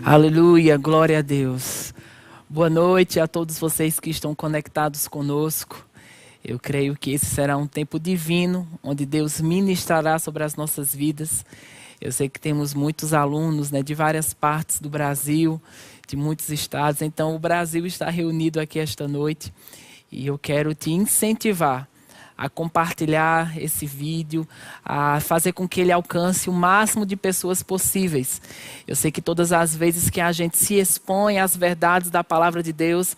Aleluia, glória a Deus. Boa noite a todos vocês que estão conectados conosco. Eu creio que esse será um tempo divino, onde Deus ministrará sobre as nossas vidas. Eu sei que temos muitos alunos, de várias partes do Brasil, de muitos estados. Então, o Brasil está reunido aqui esta noite. E eu quero te incentivar a compartilhar esse vídeo, a fazer com que ele alcance o máximo de pessoas possíveis. Eu sei que todas as vezes que a gente se expõe às verdades da palavra de Deus,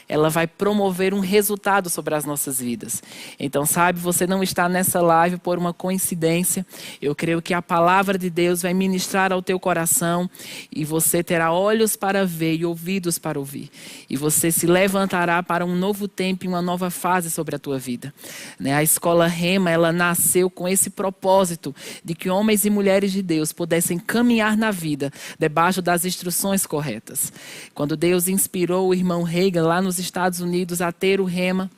ela vai promover um resultado sobre as nossas vidas. Então, sabe, você não está nessa live por uma coincidência. Eu creio que a palavra de Deus vai ministrar ao teu coração e você terá olhos para ver e ouvidos para ouvir. E você se levantará para um novo tempo e uma nova fase sobre a tua vida. A escola Rema, ela nasceu com esse propósito de que homens e mulheres de Deus pudessem caminhar na vida debaixo das instruções corretas. Quando Deus inspirou o irmão Reagan lá nos Estados Unidos a ter o Rema,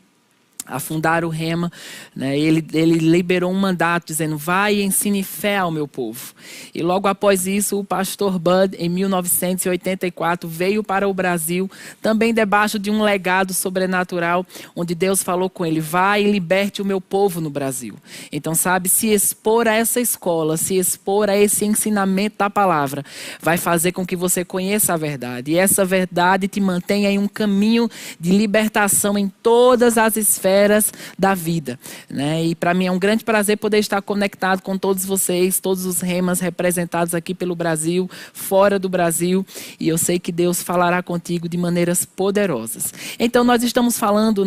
a fundar o Rema, ele liberou um mandato dizendo: vai e ensine fé ao meu povo. E logo após isso, o pastor Bud, em 1984, veio para o Brasil, também debaixo de um legado sobrenatural, onde Deus falou com ele: vai e liberte o meu povo no Brasil. Então, sabe, se expor a essa escola, se expor a esse ensinamento da palavra, vai fazer com que você conheça a verdade. E essa verdade te mantenha em um caminho de libertação em todas as esferas da vida, E para mim é um grande prazer poder estar conectado com todos vocês, todos os remas representados aqui pelo Brasil, fora do Brasil, e eu sei que Deus falará contigo de maneiras poderosas. Então nós estamos falando,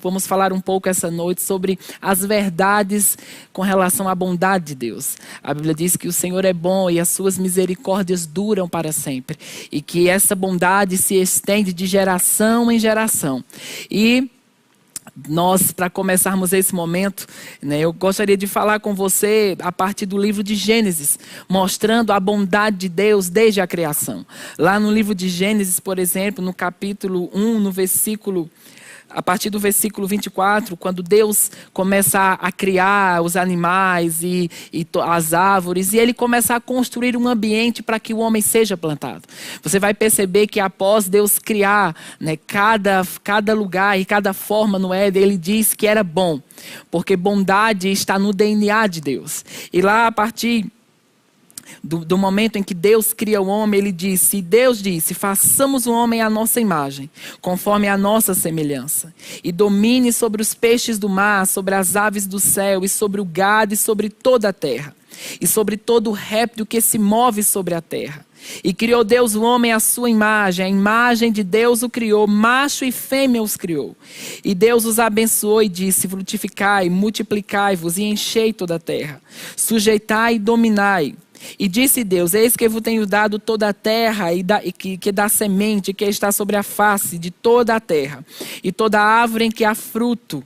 vamos falar um pouco essa noite sobre as verdades com relação à bondade de Deus. A Bíblia diz que o Senhor é bom e as suas misericórdias duram para sempre, e que essa bondade se estende de geração em geração. E nós, para começarmos esse momento, eu gostaria de falar com você a partir do livro de Gênesis, mostrando a bondade de Deus desde a criação. Lá no livro de Gênesis, por exemplo, no capítulo 1, a partir do versículo 24, quando Deus começa a criar os animais e as árvores, e ele começa a construir um ambiente para que o homem seja plantado. Você vai perceber que após Deus criar cada lugar e cada forma no Éden, ele diz que era bom, porque bondade está no DNA de Deus. E lá a partir do momento em que Deus cria o homem, Deus disse, façamos o homem à nossa imagem, conforme a nossa semelhança, e domine sobre os peixes do mar, sobre as aves do céu, e sobre o gado, e sobre toda a terra, e sobre todo o réptil que se move sobre a terra. E criou Deus o homem à sua imagem, a imagem de Deus o criou, macho e fêmea os criou. E Deus os abençoou e disse: frutificai, multiplicai-vos e enchei toda a terra, sujeitai e dominai. E disse Deus: eis que vos tenho dado toda a terra, que dá semente, que está sobre a face de toda a terra, e toda árvore em que há fruto,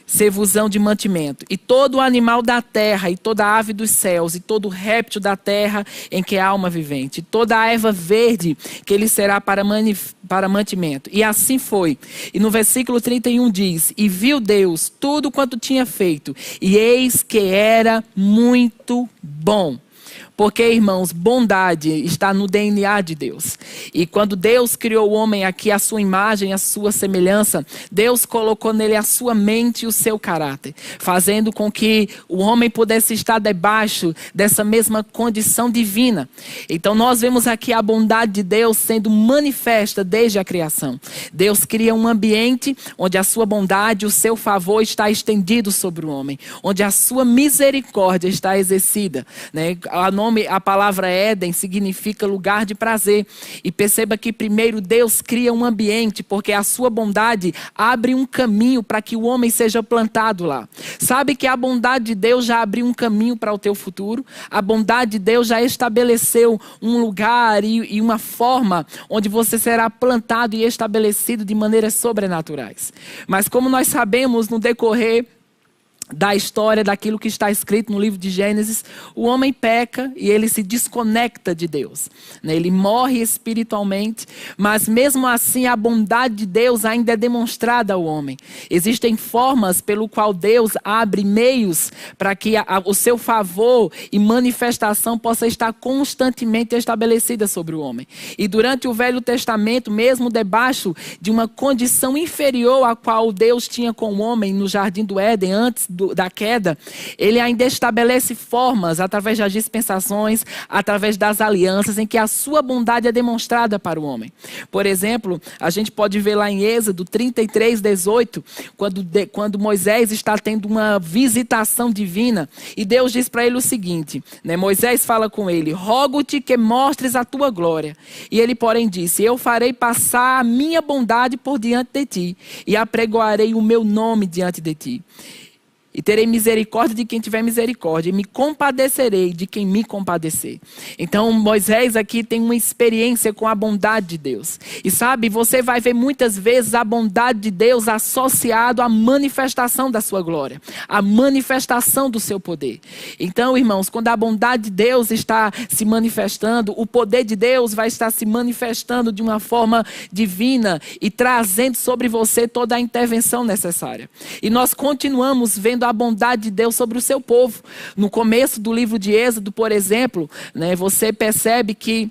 ser-vos-ão de mantimento, e todo animal da terra, e toda ave dos céus, e todo réptil da terra em que há alma vivente, e toda a erva verde que lhe será para mantimento. E assim foi. E no versículo 31 diz: e viu Deus tudo quanto tinha feito, e eis que era muito bom. Porque, irmãos, bondade está no DNA de Deus. E quando Deus criou o homem aqui, a sua imagem, a sua semelhança, Deus colocou nele a sua mente e o seu caráter, fazendo com que o homem pudesse estar debaixo dessa mesma condição divina. Então nós vemos aqui a bondade de Deus sendo manifesta desde a criação. Deus cria um ambiente onde a sua bondade, o seu favor está estendido sobre o homem, onde a sua misericórdia está exercida, A palavra Éden significa lugar de prazer. E perceba que primeiro Deus cria um ambiente, porque a sua bondade abre um caminho para que o homem seja plantado lá. Sabe que a bondade de Deus já abriu um caminho para o teu futuro? A bondade de Deus já estabeleceu um lugar e uma forma onde você será plantado e estabelecido de maneiras sobrenaturais. Mas como nós sabemos, no decorrer da história, daquilo que está escrito no livro de Gênesis, o homem peca e ele se desconecta de Deus, né? Ele morre espiritualmente, mas mesmo assim a bondade de Deus ainda é demonstrada ao homem. Existem formas pelo qual Deus abre meios para que o seu favor e manifestação possa estar constantemente estabelecida sobre o homem. E durante o Velho Testamento, mesmo debaixo de uma condição inferior à qual Deus tinha com o homem no Jardim do Éden, antes da queda, ele ainda estabelece formas através das dispensações, através das alianças, em que a sua bondade é demonstrada para o homem. Por exemplo, a gente pode ver lá em Êxodo 33:18, quando Moisés está tendo uma visitação divina, e Deus diz para ele o seguinte, né? Moisés fala com ele: rogo-te que mostres a tua glória. E ele, porém, disse: eu farei passar a minha bondade por diante de ti, e apregoarei o meu nome diante de ti. E terei misericórdia de quem tiver misericórdia, e me compadecerei de quem me compadecer. Então Moisés aqui tem uma experiência com a bondade de Deus. E sabe, você vai ver muitas vezes a bondade de Deus associado à manifestação da sua glória, à manifestação do seu poder. Então, irmãos, quando a bondade de Deus está se manifestando, o poder de Deus vai estar se manifestando de uma forma divina e trazendo sobre você toda a intervenção necessária. E nós continuamos vendo a bondade de Deus sobre o seu povo. No começo do livro de Êxodo, por exemplo, né, você percebe que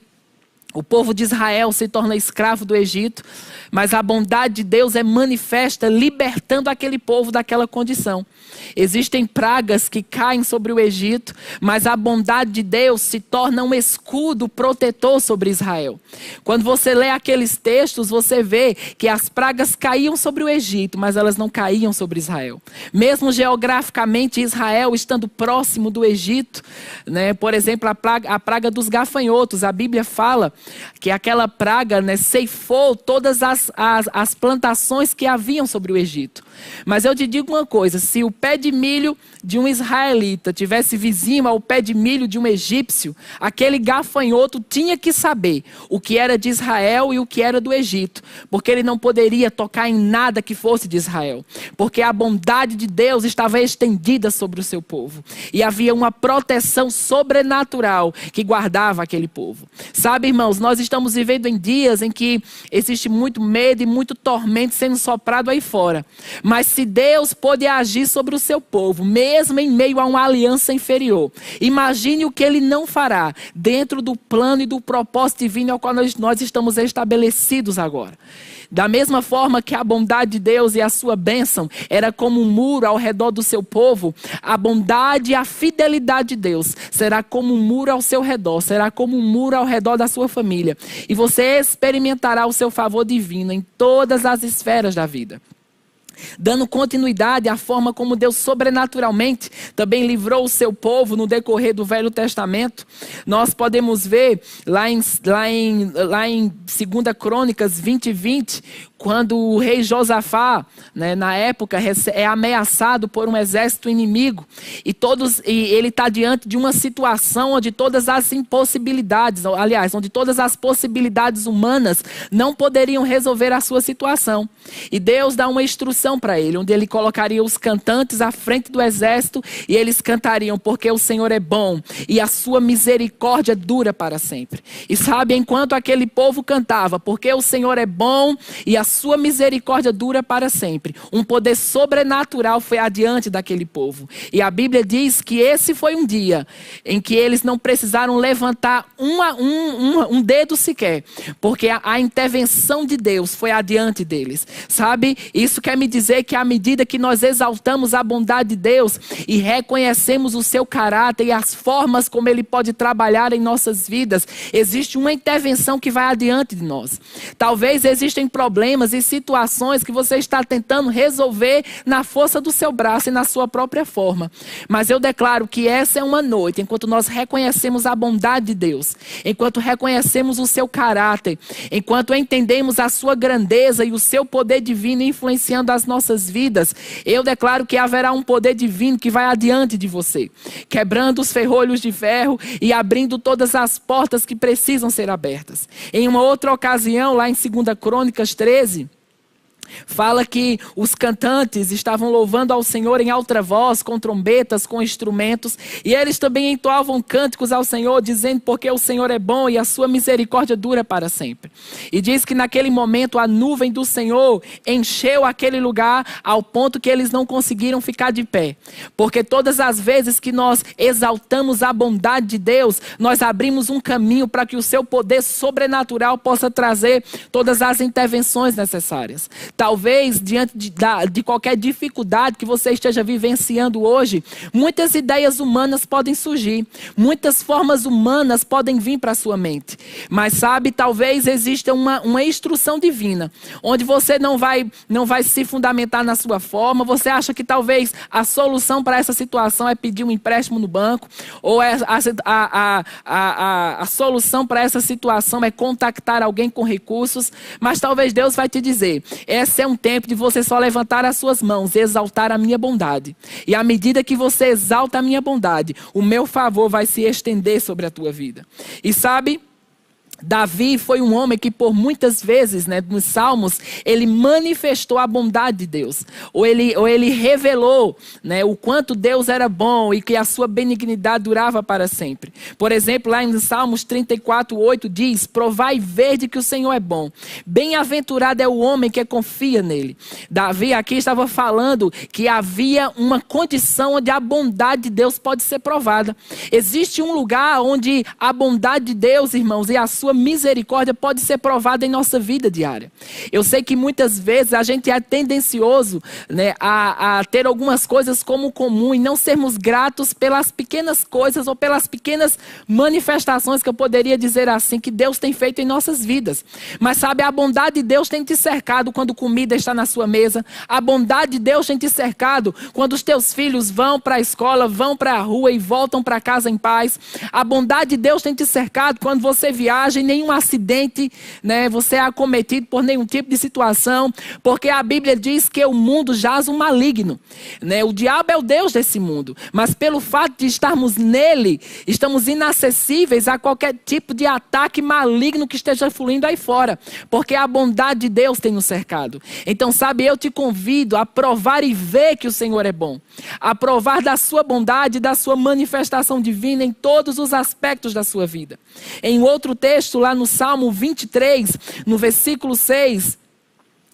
o povo de Israel se torna escravo do Egito, mas a bondade de Deus é manifesta, libertando aquele povo daquela condição. Existem pragas que caem sobre o Egito, mas a bondade de Deus se torna um escudo protetor sobre Israel. Quando você lê aqueles textos, você vê que as pragas caíam sobre o Egito, mas elas não caíam sobre Israel. Mesmo geograficamente, Israel estando próximo do Egito, né, por exemplo, a praga dos gafanhotos, a Bíblia fala que aquela praga, né, ceifou todas as plantações que haviam sobre o Egito. Mas eu te digo uma coisa: se o pé de milho de um israelita tivesse vizinho ao pé de milho de um egípcio, aquele gafanhoto tinha que saber o que era de Israel e o que era do Egito, porque ele não poderia tocar em nada que fosse de Israel, porque a bondade de Deus estava estendida sobre o seu povo, e havia uma proteção sobrenatural que guardava aquele povo. Sabe, irmãos, nós estamos vivendo em dias em que existe muito medo e muito tormento sendo soprado aí fora. Mas se Deus pôde agir sobre o seu povo, mesmo em meio a uma aliança inferior, imagine o que Ele não fará dentro do plano e do propósito divino ao qual nós estamos estabelecidos agora. Da mesma forma que a bondade de Deus e a sua bênção era como um muro ao redor do seu povo, a bondade e a fidelidade de Deus será como um muro ao seu redor, será como um muro ao redor da sua família. E você experimentará o seu favor divino em todas as esferas da vida. Dando continuidade à forma como Deus sobrenaturalmente também livrou o seu povo no decorrer do Velho Testamento, nós podemos ver lá em 2 Crônicas 20:20, quando o rei Josafá, né, na época, é ameaçado por um exército inimigo, e ele está diante de uma situação onde todas as impossibilidades, aliás, onde todas as possibilidades humanas não poderiam resolver a sua situação. E Deus dá uma instrução para ele, onde ele colocaria os cantantes à frente do exército, e eles cantariam: porque o Senhor é bom e a sua misericórdia dura para sempre. E sabe, enquanto aquele povo cantava: porque o Senhor é bom e a sua misericórdia dura para sempre, um poder sobrenatural foi adiante daquele povo. E a Bíblia diz que esse foi um dia em que eles não precisaram levantar um dedo sequer, porque a intervenção de Deus foi adiante deles. Sabe, isso quer me dizer que à medida que nós exaltamos a bondade de Deus e reconhecemos o seu caráter e as formas como Ele pode trabalhar em nossas vidas, existe uma intervenção que vai adiante de nós. Talvez existem problemas e situações que você está tentando resolver na força do seu braço e na sua própria forma. Mas eu declaro que essa é uma noite, enquanto nós reconhecemos a bondade de Deus, enquanto reconhecemos o seu caráter, enquanto entendemos a sua grandeza e o seu poder divino influenciando as nossas vidas, eu declaro que haverá um poder divino que vai adiante de você, quebrando os ferrolhos de ferro e abrindo todas as portas que precisam ser abertas. Em uma outra ocasião, lá em 2 Crônicas 13, Fala que os cantantes estavam louvando ao Senhor em alta voz, com trombetas, com instrumentos. E eles também entoavam cânticos ao Senhor, dizendo porque o Senhor é bom e a sua misericórdia dura para sempre. E diz que naquele momento a nuvem do Senhor encheu aquele lugar ao ponto que eles não conseguiram ficar de pé. Porque todas as vezes que nós exaltamos a bondade de Deus, nós abrimos um caminho para que o seu poder sobrenatural possa trazer todas as intervenções necessárias. Talvez, diante de qualquer dificuldade que você esteja vivenciando hoje, muitas ideias humanas podem surgir, muitas formas humanas podem vir para a sua mente. Mas sabe, talvez exista uma instrução divina, onde você não vai se fundamentar na sua forma. Você acha que talvez a solução para essa situação é pedir um empréstimo no banco, ou a solução para essa situação é contactar alguém com recursos. Mas talvez Deus vai te dizer: esse é um tempo de você só levantar as suas mãos e exaltar a minha bondade. E à medida que você exalta a minha bondade, o meu favor vai se estender sobre a tua vida. E sabe, Davi foi um homem que por muitas vezes, nos Salmos, ele manifestou a bondade de Deus. Ou ele revelou, o quanto Deus era bom e que a sua benignidade durava para sempre. Por exemplo, lá em Salmos 34:8 diz: provai e vede que o Senhor é bom. Bem-aventurado é o homem que confia nele. Davi aqui estava falando que havia uma condição onde a bondade de Deus pode ser provada. Existe um lugar onde a bondade de Deus, irmãos, e a sua misericórdia pode ser provada em nossa vida diária. Eu sei que muitas vezes a gente é tendencioso, a ter algumas coisas como comum e não sermos gratos pelas pequenas coisas ou pelas pequenas manifestações, que eu poderia dizer assim, que Deus tem feito em nossas vidas. Mas sabe, a bondade de Deus tem te cercado quando comida está na sua mesa. A bondade de Deus tem te cercado quando os teus filhos vão para a escola, vão para a rua e voltam para casa em paz. A bondade de Deus tem te cercado quando você viaja e nenhum acidente, você é acometido por nenhum tipo de situação, porque a Bíblia diz que o mundo jaz um maligno, o diabo é o Deus desse mundo, mas pelo fato de estarmos nele, estamos inacessíveis a qualquer tipo de ataque maligno que esteja fluindo aí fora, porque a bondade de Deus tem nos cercado. Então sabe, eu te convido a provar e ver que o Senhor é bom, a provar da sua bondade, da sua manifestação divina em todos os aspectos da sua vida. Em outro texto, lá no Salmo 23, no versículo 6,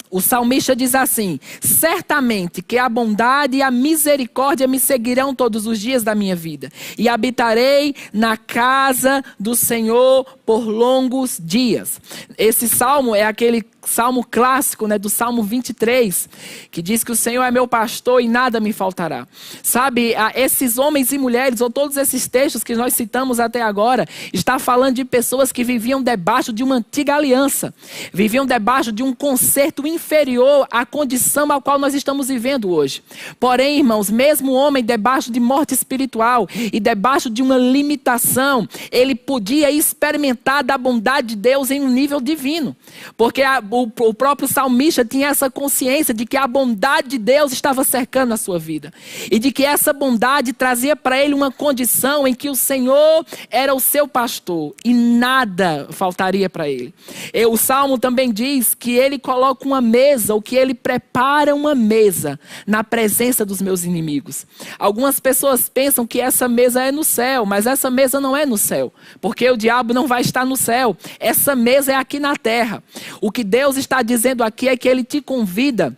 o salmista diz assim: certamente que a bondade e a misericórdia me seguirão todos os dias da minha vida, e habitarei na casa do Senhor por longos dias. Esse salmo é aquele salmo clássico, do Salmo 23, que diz que o Senhor é meu pastor e nada me faltará. Sabe, esses homens e mulheres, ou todos esses textos que nós citamos até agora, está falando de pessoas que viviam debaixo de uma antiga aliança, viviam debaixo de um concerto inferior à condição a qual nós estamos vivendo hoje. Porém, irmãos, mesmo o homem debaixo de morte espiritual e debaixo de uma limitação, ele podia experimentar da bondade de Deus em um nível divino, porque o próprio salmista tinha essa consciência de que a bondade de Deus estava cercando a sua vida. E de que essa bondade trazia para ele uma condição em que o Senhor era o seu pastor e nada faltaria para ele. E o Salmo também diz que ele coloca uma mesa, ou que ele prepara uma mesa na presença dos meus inimigos. Algumas pessoas pensam que essa mesa é no céu, mas essa mesa não é no céu, porque o diabo não vai estar no céu. Essa mesa é aqui na terra. O que Deus está dizendo aqui é que Ele te convida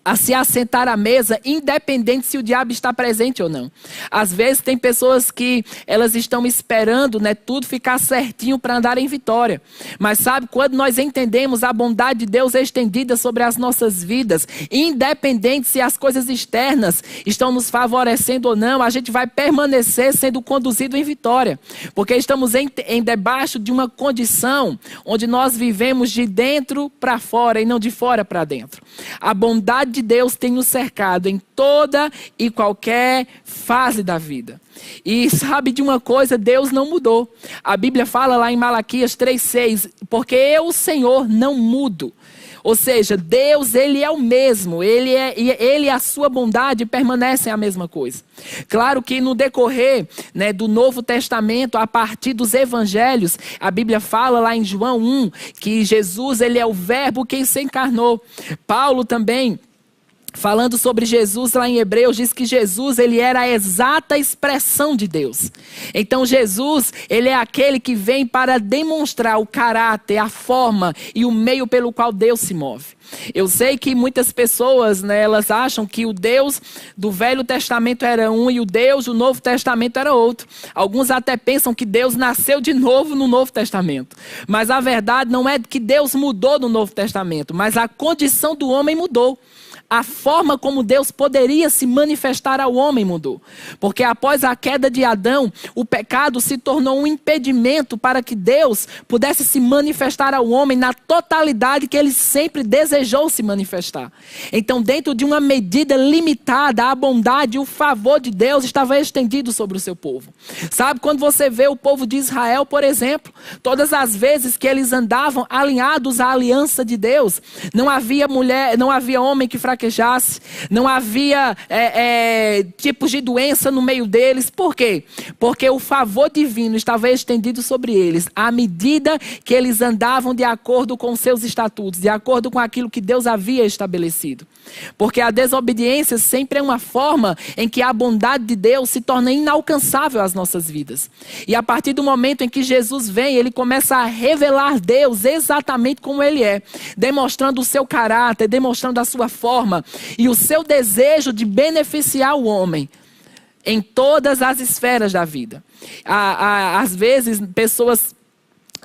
a se assentar à mesa, independente se o diabo está presente ou não. Às vezes tem pessoas que elas estão esperando, tudo ficar certinho para andar em vitória. Mas sabe, quando nós entendemos a bondade de Deus estendida sobre as nossas vidas, independente se as coisas externas estão nos favorecendo ou não, a gente vai permanecer sendo conduzido em vitória. Porque estamos em debaixo de uma condição onde nós vivemos de dentro para fora e não de fora para dentro. A bondade de Deus tem nos cercado em toda e qualquer fase da vida. E sabe de uma coisa, Deus não mudou. A Bíblia fala lá em Malaquias 3:6, porque eu, o Senhor, não mudo. Ou seja, Deus, ele é o mesmo, ele e a sua bondade permanecem a mesma coisa. Claro que no decorrer, né, do Novo Testamento, a partir dos evangelhos, a Bíblia fala lá em João 1, que Jesus, ele é o verbo que se encarnou. Paulo também, falando sobre Jesus lá em Hebreus, diz que Jesus, ele era a exata expressão de Deus. Então Jesus, ele é aquele que vem para demonstrar o caráter, a forma e o meio pelo qual Deus se move. Eu sei que muitas pessoas, né, elas acham que o Deus do Velho Testamento era um e o Deus do Novo Testamento era outro. Alguns até pensam que Deus nasceu de novo no Novo Testamento. Mas a verdade não é que Deus mudou no Novo Testamento, mas a condição do homem mudou. A forma como Deus poderia se manifestar ao homem mudou. Porque após a queda de Adão, o pecado se tornou um impedimento para que Deus pudesse se manifestar ao homem na totalidade que ele sempre desejou se manifestar. Então, dentro de uma medida limitada, a bondade e o favor de Deus estava estendido sobre o seu povo. Sabe, quando você vê o povo de Israel, por exemplo, todas as vezes que eles andavam alinhados à aliança de Deus, não havia mulher, não havia homem que fraquejasse, não havia tipos de doença no meio deles. Por quê? Porque o favor divino estava estendido sobre eles à medida que eles andavam de acordo com seus estatutos, de acordo com aquilo que Deus havia estabelecido. Porque a desobediência sempre é uma forma em que a bondade de Deus se torna inalcançável às nossas vidas. E a partir do momento em que Jesus vem, ele começa a revelar Deus exatamente como ele é, demonstrando o seu caráter, demonstrando a sua forma e o seu desejo de beneficiar o homem em todas as esferas da vida. Às vezes, pessoas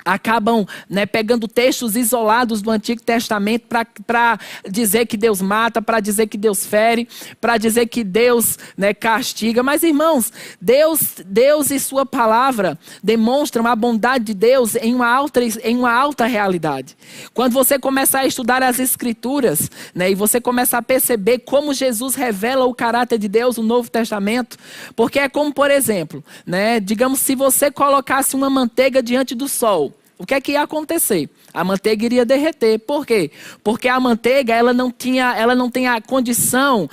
acabam, né, pegando textos isolados do Antigo Testamento para dizer que Deus mata, para dizer que Deus fere, para dizer que Deus, né, castiga. Mas, irmãos, Deus e sua palavra demonstram a bondade de Deus em uma alta realidade. Quando você começar a estudar as Escrituras, né, e você começar a perceber como Jesus revela o caráter de Deus no Novo Testamento, porque é como, por exemplo, né, digamos, se você colocasse uma manteiga diante do sol, o que é que ia acontecer? A manteiga iria derreter. Por quê? Porque a manteiga, ela não tem a condição,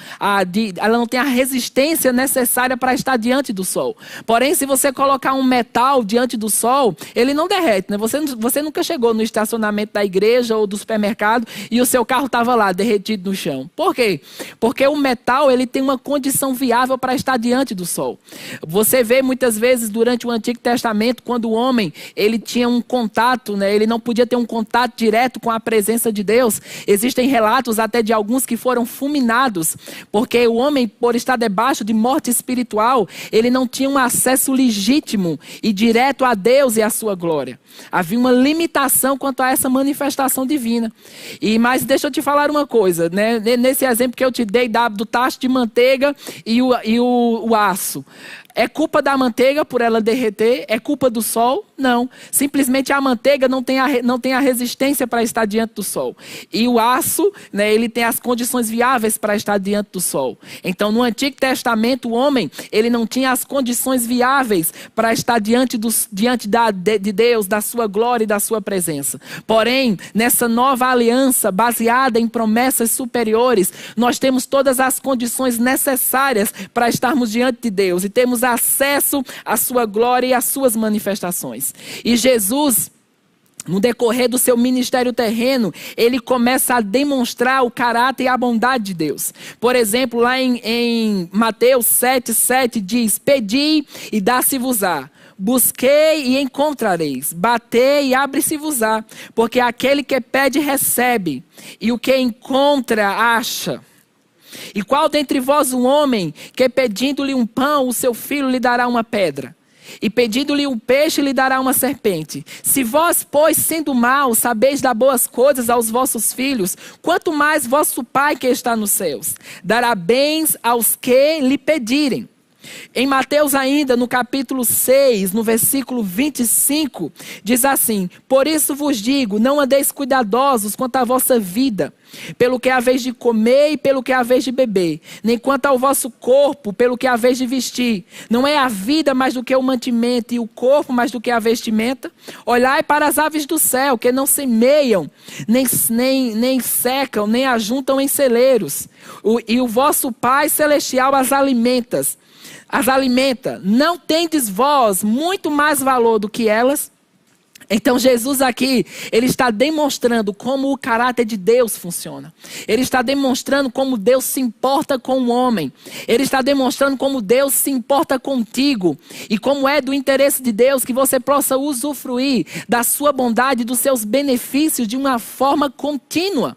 ela não tem a resistência necessária para estar diante do sol. Porém, se você colocar um metal diante do sol, ele não derrete, né? Você nunca chegou no estacionamento da igreja ou do supermercado e o seu carro estava lá, derretido no chão. Por quê? Porque o metal, ele tem uma condição viável para estar diante do sol. Você vê muitas vezes durante o Antigo Testamento, quando o homem, ele tinha um contato, né? Ele não podia ter um contato direto com a presença de Deus. Existem relatos até de alguns que foram fulminados, porque o homem, por estar debaixo de morte espiritual, ele não tinha um acesso legítimo e direto a Deus e a sua glória. Havia uma limitação quanto a essa manifestação divina. Mas deixa eu te falar uma coisa, né? Nesse exemplo que eu te dei do tacho de manteiga e o aço. É culpa da manteiga por ela derreter? É culpa do sol? Não. Simplesmente a manteiga não tem a resistência para estar diante do sol. E o aço, né, ele tem as condições viáveis para estar diante do sol. Então, no Antigo Testamento, o homem, ele não tinha as condições viáveis para estar diante de Deus, da sua glória e da sua presença. Porém, nessa nova aliança, baseada em promessas superiores, nós temos todas as condições necessárias para estarmos diante de Deus e temos acesso à sua glória e às suas manifestações. E Jesus, no decorrer do seu ministério terreno, ele começa a demonstrar o caráter e a bondade de Deus. Por exemplo, lá em Mateus 7,7 diz: pedi e dá-se-vos-á. Busquei e encontrareis. Batei e abre-se-vos-á. Porque aquele que pede recebe, e o que encontra acha. E qual dentre vós um homem que pedindo-lhe um pão, o seu filho lhe dará uma pedra? E pedindo-lhe um peixe, lhe dará uma serpente? Se vós, pois, sendo maus, sabeis dar boas coisas aos vossos filhos, quanto mais vosso Pai que está nos céus dará bens aos que lhe pedirem. Em Mateus ainda, no capítulo 6, no versículo 25, diz assim: por isso vos digo, não andeis cuidadosos quanto à vossa vida, pelo que é a vez de comer e pelo que é a vez de beber, nem quanto ao vosso corpo, pelo que é a vez de vestir. Não é a vida mais do que o mantimento e o corpo mais do que a vestimenta? Olhai para as aves do céu, que não semeiam, nem secam, nem ajuntam em celeiros. E o vosso Pai Celestial as alimenta. Não tendes vós muito mais valor do que elas? Então Jesus aqui, ele está demonstrando como o caráter de Deus funciona. Ele está demonstrando como Deus se importa com o homem. Ele está demonstrando como Deus se importa contigo. E como é do interesse de Deus que você possa usufruir da sua bondade, dos seus benefícios de uma forma contínua.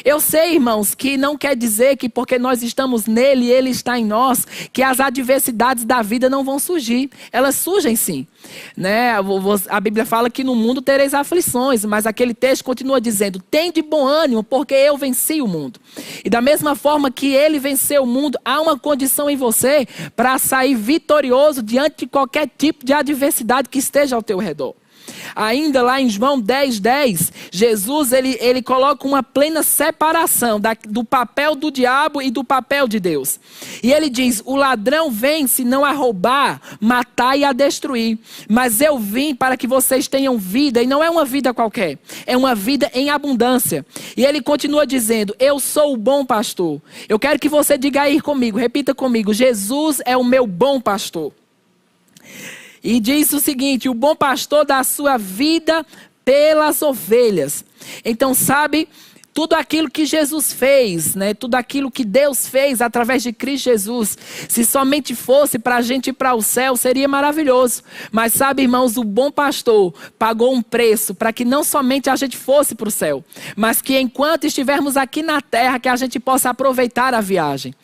Eu sei, irmãos, que não quer dizer que porque nós estamos nele e ele está em nós, que as adversidades da vida não vão surgir. Elas surgem sim. Né? A Bíblia fala que no mundo tereis aflições, mas aquele texto continua dizendo: tende bom ânimo, porque eu venci o mundo. E da mesma forma que ele venceu o mundo, há uma condição em você para sair vitorioso diante de qualquer tipo de adversidade que esteja ao teu redor. Ainda lá em João 10:10, Jesus ele coloca uma plena separação do papel do diabo e do papel de Deus. E ele diz: o ladrão vem senão a roubar, matar e a destruir. Mas eu vim para que vocês tenham vida, e não é uma vida qualquer, é uma vida em abundância. E ele continua dizendo: eu sou o bom pastor. Eu quero que você diga aí comigo, repita comigo: Jesus é o meu bom pastor. E diz o seguinte: o bom pastor dá a sua vida pelas ovelhas. Então, sabe, tudo aquilo que Jesus fez, né? Tudo aquilo que Deus fez através de Cristo Jesus, se somente fosse para a gente ir para o céu, seria maravilhoso. Mas sabe, irmãos, o bom pastor pagou um preço para que não somente a gente fosse para o céu, mas que enquanto estivermos aqui na terra, que a gente possa aproveitar a viagem.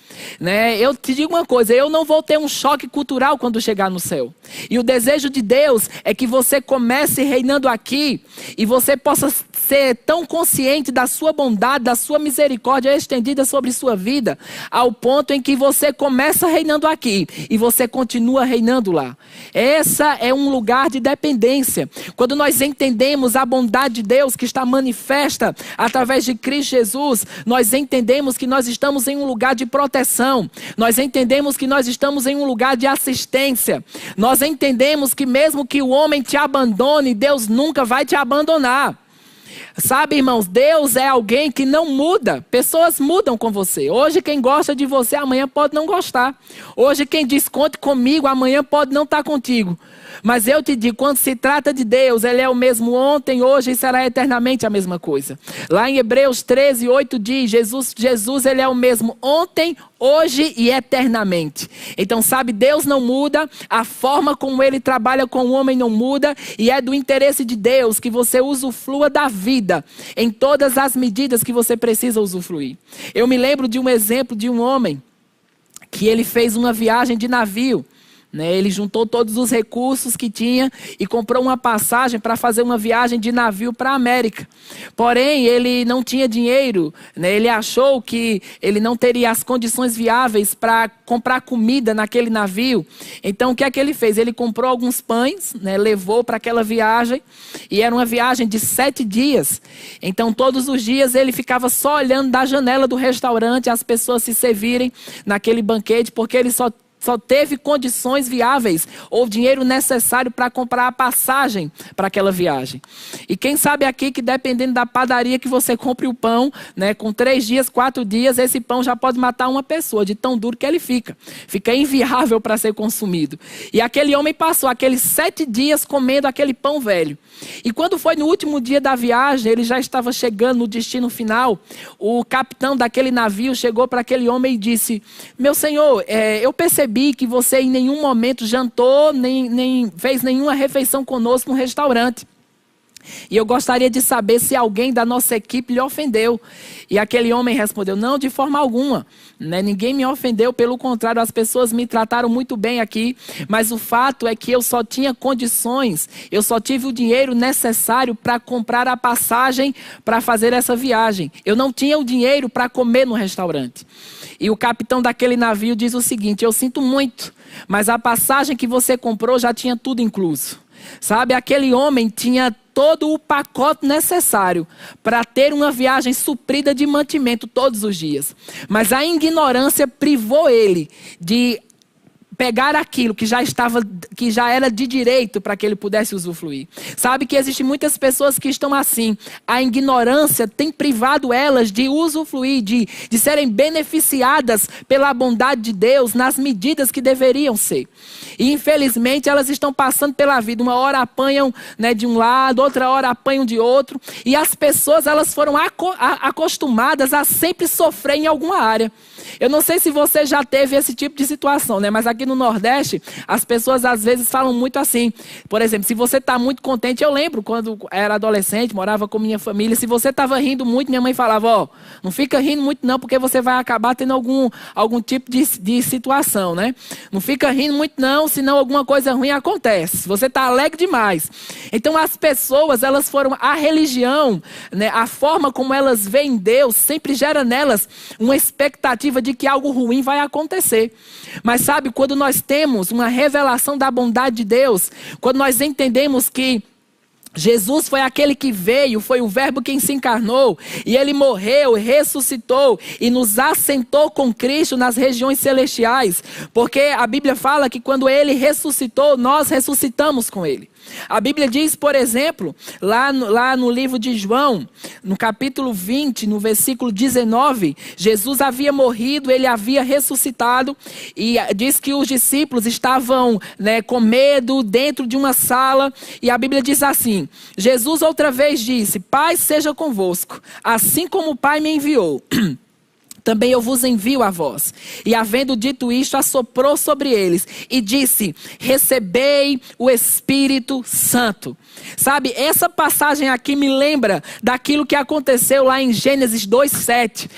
Né? Eu te digo uma coisa: eu não vou ter um choque cultural quando chegar no céu. E o desejo de Deus é que você comece reinando aqui e você possa ser tão consciente da sua bondade, da sua misericórdia estendida sobre sua vida, ao ponto em que você começa reinando aqui e você continua reinando lá. Essa é um lugar de dependência. Quando nós entendemos a bondade de Deus que está manifesta através de Cristo Jesus, nós entendemos que nós estamos em um lugar de proteção. Nós entendemos que nós estamos em um lugar de assistência. Nós entendemos que mesmo que o homem te abandone, Deus nunca vai te abandonar. Sabe, irmãos, Deus é alguém que não muda. Pessoas mudam com você. Hoje quem gosta de você, amanhã pode não gostar. Hoje quem diz conte comigo, amanhã pode não estar contigo. Mas eu te digo, quando se trata de Deus, Ele é o mesmo ontem, hoje e será eternamente a mesma coisa. Lá em Hebreus 13:8 diz, Jesus Ele é o mesmo ontem, hoje e eternamente. Então, sabe, Deus não muda, a forma como Ele trabalha com o homem não muda, e é do interesse de Deus que você usufrua da vida em todas as medidas que você precisa usufruir. Eu me lembro de um exemplo de um homem que ele fez uma viagem de navio. Ele juntou todos os recursos que tinha e comprou uma passagem para fazer uma viagem de navio para a América. Porém, ele não tinha dinheiro. Ele achou que ele não teria as condições viáveis para comprar comida naquele navio. Então, o que é que ele fez? Ele comprou alguns pães, levou para aquela viagem. E era uma viagem de 7 dias. Então, todos os dias ele ficava só olhando da janela do restaurante as pessoas se servirem naquele banquete, porque ele só teve condições viáveis ou dinheiro necessário para comprar a passagem para aquela viagem. E quem sabe aqui que dependendo da padaria que você compre o pão, com 3 dias, 4 dias, esse pão já pode matar uma pessoa, de tão duro que ele fica. Fica inviável para ser consumido. E aquele homem passou aqueles 7 dias comendo aquele pão velho. E quando foi no último dia da viagem, ele já estava chegando no destino final, o capitão daquele navio chegou para aquele homem e disse: meu senhor, eu percebi que você em nenhum momento jantou, nem fez nenhuma refeição conosco no restaurante. E eu gostaria de saber se alguém da nossa equipe lhe ofendeu. E aquele homem respondeu, não, de forma alguma. Né? Ninguém me ofendeu, pelo contrário, as pessoas me trataram muito bem aqui. Mas o fato é que eu só tinha condições, eu só tive o dinheiro necessário para comprar a passagem para fazer essa viagem. Eu não tinha o dinheiro para comer no restaurante. E o capitão daquele navio diz o seguinte, eu sinto muito, mas a passagem que você comprou já tinha tudo incluso. Sabe, aquele homem tinha todo o pacote necessário para ter uma viagem suprida de mantimento todos os dias. Mas a ignorância privou ele de pegar aquilo que já era de direito para que ele pudesse usufruir. Sabe que existem muitas pessoas que estão assim. A ignorância tem privado elas de usufruir, de serem beneficiadas pela bondade de Deus nas medidas que deveriam ser. E infelizmente elas estão passando pela vida. Uma hora apanham, né, de um lado, outra hora apanham de outro. E as pessoas elas foram acostumadas a sempre sofrer em alguma área. Eu não sei se você já teve esse tipo de situação, né? Mas aqui no Nordeste, as pessoas às vezes falam muito assim. Por exemplo, se você está muito contente, eu lembro quando era adolescente, morava com minha família, se você estava rindo muito, minha mãe falava, ó, não fica rindo muito não, porque você vai acabar tendo algum tipo de situação, né? Não fica rindo muito não, senão alguma coisa ruim acontece. Você está alegre demais. Então as pessoas, elas foram, a religião, né, a forma como elas veem Deus, sempre gera nelas uma expectativa de que algo ruim vai acontecer. Mas sabe, quando nós temos uma revelação da bondade de Deus, quando nós entendemos que Jesus foi aquele que veio, foi o verbo quem se encarnou, e ele morreu, ressuscitou e nos assentou com Cristo nas regiões celestiais, porque a Bíblia fala que quando ele ressuscitou, nós ressuscitamos com ele. A Bíblia diz, por exemplo, lá no livro de João, no capítulo 20, no versículo 19, Jesus havia morrido, ele havia ressuscitado, e diz que os discípulos estavam, né, com medo dentro de uma sala, e a Bíblia diz assim, Jesus outra vez disse, Pai seja convosco, assim como o Pai me enviou. Também eu vos envio a vós. E havendo dito isto, assoprou sobre eles e disse, recebei o Espírito Santo. Sabe, essa passagem aqui me lembra daquilo que aconteceu lá em Gênesis 2:7,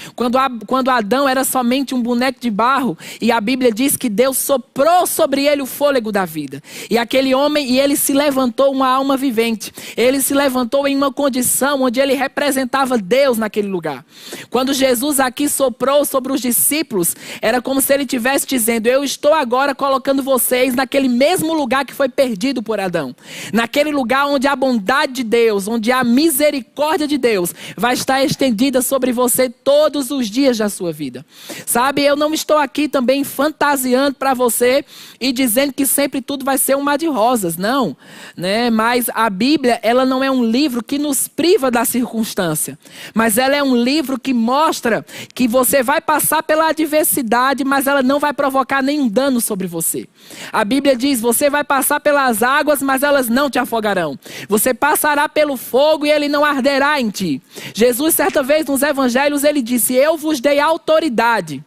quando Adão era somente um boneco de barro, e a Bíblia diz que Deus soprou sobre ele o fôlego da vida. E aquele homem, e ele se levantou uma alma vivente. Ele se levantou em uma condição onde ele representava Deus naquele lugar. Quando Jesus aqui soprou sobre os discípulos, era como se ele estivesse dizendo, eu estou agora colocando vocês naquele mesmo lugar que foi perdido por Adão. Naquele lugar onde a bondade de Deus, onde a misericórdia de Deus vai estar estendida sobre você todos os dias da sua vida. Sabe, eu não estou aqui também fantasiando para você e dizendo que sempre tudo vai ser um mar de rosas, não. Né? Mas a Bíblia, ela não é um livro que nos priva da circunstância, mas ela é um livro que mostra que você vai passar pela adversidade, mas ela não vai provocar nenhum dano sobre você. A Bíblia diz, você vai passar pelas águas, mas elas não te afogarão. Você passará pelo fogo e ele não arderá em ti. Jesus, certa vez nos evangelhos, ele disse, eu vos dei autoridade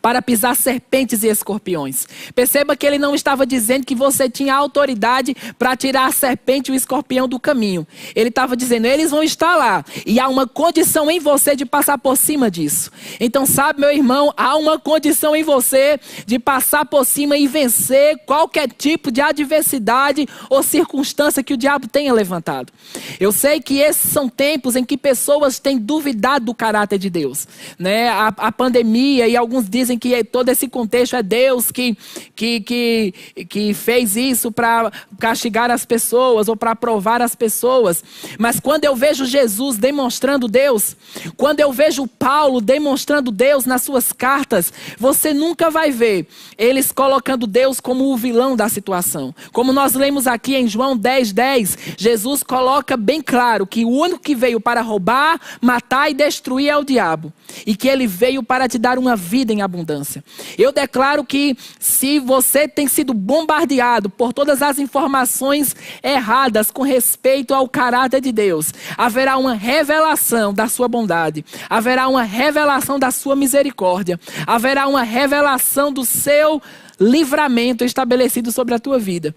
para pisar serpentes e escorpiões. Perceba que ele não estava dizendo que você tinha autoridade para tirar a serpente e o escorpião do caminho. Ele estava dizendo, eles vão estar lá. E há uma condição em você de passar por cima disso. Então sabe, meu irmão, há uma condição em você de passar por cima e vencer qualquer tipo de adversidade ou circunstância que o diabo tenha levantado. Eu sei que esses são tempos em que pessoas têm duvidado do caráter de Deus. Né? A pandemia e alguns dizem que todo esse contexto é Deus que fez isso para castigar as pessoas ou para provar as pessoas. Mas quando eu vejo Jesus demonstrando Deus, quando eu vejo Paulo demonstrando Deus nas suas cartas, você nunca vai ver eles colocando Deus como o vilão da situação. Como nós lemos aqui em João 10:10, Jesus coloca bem claro que o único que veio para roubar, matar e destruir é o diabo. E que ele veio para te dar uma vida em abundância. Eu declaro que se você tem sido bombardeado por todas as informações erradas com respeito ao caráter de Deus, haverá uma revelação da sua bondade, haverá uma revelação da sua misericórdia, haverá uma revelação do seu livramento estabelecido sobre a tua vida.